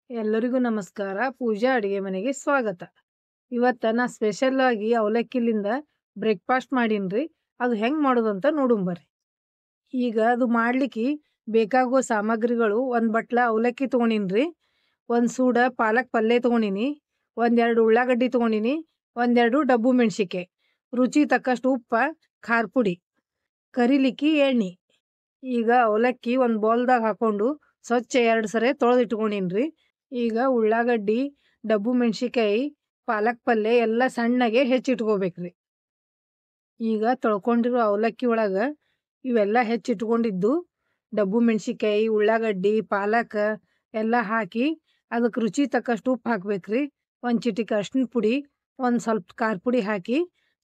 ಎಲ್ಲರಿಗೂ ನಮಸ್ಕಾರ. ಪೂಜಾ ಅಡುಗೆ ಮನೆಗೆ ಸ್ವಾಗತ. ಇವತ್ತು ನಾ ಸ್ಪೆಷಲ್ ಆಗಿ ಅವಲಕ್ಕಿಲಿಂದ ಬ್ರೇಕ್ಫಾಸ್ಟ್ ಮಾಡೀನ್ರಿ. ಅದು ಹೆಂಗೆ ಮಾಡೋದು ಅಂತ ನೋಡುಂಬರ್ರಿ. ಈಗ ಅದು ಮಾಡ್ಲಿಕ್ಕೆ ಬೇಕಾಗೋ ಸಾಮಗ್ರಿಗಳು: ಒಂದು ಬಟ್ಲ ಅವಲಕ್ಕಿ ತೊಗೊಂಡಿನ್ರಿ, ಒಂದು ಸೂಡ ಪಾಲಕ್ ಪಲ್ಯ ತೊಗೊಂಡಿನಿ, ಒಂದೆರಡು ಉಳ್ಳಾಗಡ್ಡಿ ತೊಗೊಂಡಿನಿ, ಒಂದೆರಡು ಡಬ್ಬು ಮೆಣಸಿನ್ಕಾಯಿ, ರುಚಿ ತಕ್ಕಷ್ಟು ಉಪ್ಪ, ಖಾರ ಪುಡಿ, ಕರಿಲಿಕ್ಕಿ ಎಣ್ಣೆ. ಈಗ ಅವಲಕ್ಕಿ ಒಂದು ಬೌಲ್ದಾಗ ಹಾಕೊಂಡು ಸ್ವಚ್ಛ 2 ಸರಿ ತೊಳೆದು ಇಟ್ಕೊಂಡಿನ್ರಿ. ಈಗ ಉಳ್ಳಾಗಡ್ಡಿ, ಡಬ್ಬು ಮೆಣಸಿನ್ಕಾಯಿ, ಪಾಲಕ್ ಪಲ್ಯ ಎಲ್ಲ ಸಣ್ಣಗೆ ಹೆಚ್ಚಿಟ್ಕೋಬೇಕ್ರಿ. ಈಗ ತೊಳ್ಕೊಂಡಿರೋ ಅವಲಕ್ಕಿ ಒಳಗೆ ಇವೆಲ್ಲ ಹೆಚ್ಚಿಟ್ಕೊಂಡಿದ್ದು ಡಬ್ಬು ಮೆಣಸಿನ್ಕಾಯಿ, ಉಳ್ಳಾಗಡ್ಡಿ, ಪಾಲಕ್ ಎಲ್ಲ ಹಾಕಿ ಅದಕ್ಕೆ ರುಚಿ ತಕ್ಕಷ್ಟು ಉಪ್ಪು ಹಾಕ್ಬೇಕ್ರಿ. ಒಂದು ಚಿಟಿಕೆ ಅರ್ಶಿನ ಪುಡಿ, ಒಂದು ಸ್ವಲ್ಪ ಖಾರ ಪುಡಿ ಹಾಕಿ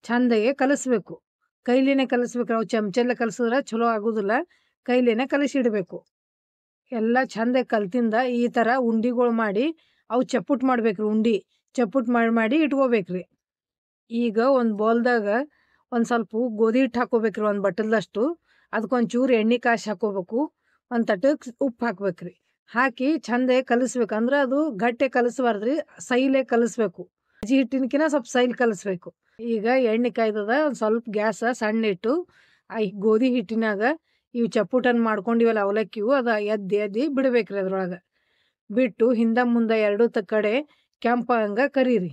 ಚಂದಾಗೆ ಕಲಿಸ್ಬೇಕು. ಕೈಲಿನೇ ಕಲಿಸ್ಬೇಕು. ನಾವು ಚಮಚಲ್ಲೇ ಕಲಿಸಿದ್ರೆ ಚಲೋ ಆಗೋದಿಲ್ಲ, ಕೈಲೇನೆ ಕಲಿಸಿಡಬೇಕು. ಎಲ್ಲ ಚಂದ ಕಲ್ತಿಂದ ಈ ಥರ ಉಂಡಿಗಳು ಮಾಡಿ ಅವು ಚಪ್ಪುಟ್ ಮಾಡ್ಬೇಕ್ರಿ. ಉಂಡಿ ಚಪ್ಪುಟ್ ಮಾಡಿ ಇಟ್ಕೋಬೇಕ್ರಿ. ಈಗ ಒಂದು ಬೌಲ್ದಾಗ ಒಂದು ಸ್ವಲ್ಪ ಗೋಧಿ ಹಿಟ್ಟು ಹಾಕೋಬೇಕ್ರಿ, ಒಂದು ಬಟ್ಟಲ್ದಷ್ಟು. ಅದಕ್ಕೊಂಚೂರು ಎಣ್ಣೆ ಕಾಸಿ ಹಾಕೋಬೇಕು. ಒಂದು ತಟ್ಟಕ್ಕೆ ಉಪ್ಪು ಹಾಕ್ಬೇಕ್ರಿ. ಹಾಕಿ ಚಂದ ಕಲಿಸ್ಬೇಕು. ಅಂದ್ರೆ ಅದು ಗಟ್ಟಿ ಕಲಿಸ್ಬಾರ್ದ್ರಿ, ಸೈಲೇ ಕಲಿಸ್ಬೇಕು. ಅಜ್ಜಿ ಹಿಟ್ಟಿನಕಿನ ಸ್ವಲ್ಪ ಸೈಲ್ ಕಲಿಸ್ಬೇಕು. ಈಗ ಎಣ್ಣೆ ಕಾಯ್ದದ, ಒಂದು ಸ್ವಲ್ಪ ಗ್ಯಾಸ ಸಣ್ಣ ಇಟ್ಟು ಆ ಗೋಧಿ ಹಿಟ್ಟಿನಾಗ ಇವು ಚಪ್ಪುಟನ್ನು ಮಾಡ್ಕೊಂಡಿವಲ್ಲ ಅವಲಕ್ಕಿವು, ಅದು ಎದ್ದು ಬಿಡ್ಬೇಕ್ರಿ. ಅದ್ರೊಳಗೆ ಬಿಟ್ಟು ಹಿಂದೆ ಮುಂದೆ ಎರಡೂ ಕಡೆ ಕೆಂಪಂಗೆ ಕರೀರಿ.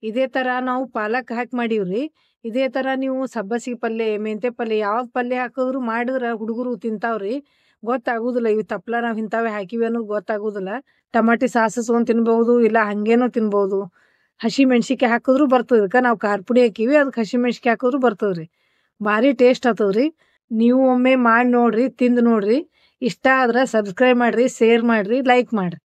ಇದೇ ಥರ ನಾವು ಪಾಲಕ್ ಹಾಕಿ ಮಾಡೀವ್ರಿ. ಇದೇ ಥರ ನೀವು ಸಬ್ಬಸಿಗೆ ಪಲ್ಯ, ಮೆಂತ್ಯ ಪಲ್ಯ, ಯಾವ್ದು ಪಲ್ಯ ಹಾಕಿದ್ರು ಮಾಡಿದ್ರೆ ಹುಡುಗರು ತಿಂತಾವ್ರಿ. ಗೊತ್ತಾಗೋದಿಲ್ಲ ಇವು ತಪ್ಪಲ ನಾವು ಇಂಥವೇ ಹಾಕಿವಿ ಅನ್ನೋದು ಗೊತ್ತಾಗೋದಿಲ್ಲ. ಟಮಾಟಿ ಸಾಸ್ ಹಚ್ಕೊಂಡು ತಿನ್ಬೋದು, ಇಲ್ಲ ಹಾಗೇನೋ ತಿನ್ಬೋದು. ಹಸಿ ಮೆಣ್ಸಿನ್ಕಾಯಿ ಹಾಕಿದ್ರು ಬರ್ತದೆ. ಇದಕ್ಕೆ ನಾವು ಖಾರ ಪುಡಿ ಹಾಕಿವಿ, ಅದಕ್ಕೆ ಹಸಿ ಮೆಣ್ಸಿನ್ಕಾಯಿ ಹಾಕಿದ್ರು ಬರ್ತದ್ರಿ. ಭಾರಿ ಟೇಸ್ಟ್ ಆಗ್ತದ್ರಿ. ನೀವು ಒಮ್ಮೆ ಮಾಡಿ ನೋಡ್ರಿ, ತಿಂದು ನೋಡ್ರಿ. ಇಷ್ಟ ಆದ್ರೆ ಸಬ್ಸ್ಕ್ರೈಬ್ ಮಾಡಿರಿ, ಶೇರ್ ಮಾಡಿರಿ, ಲೈಕ್ ಮಾಡಿರಿ.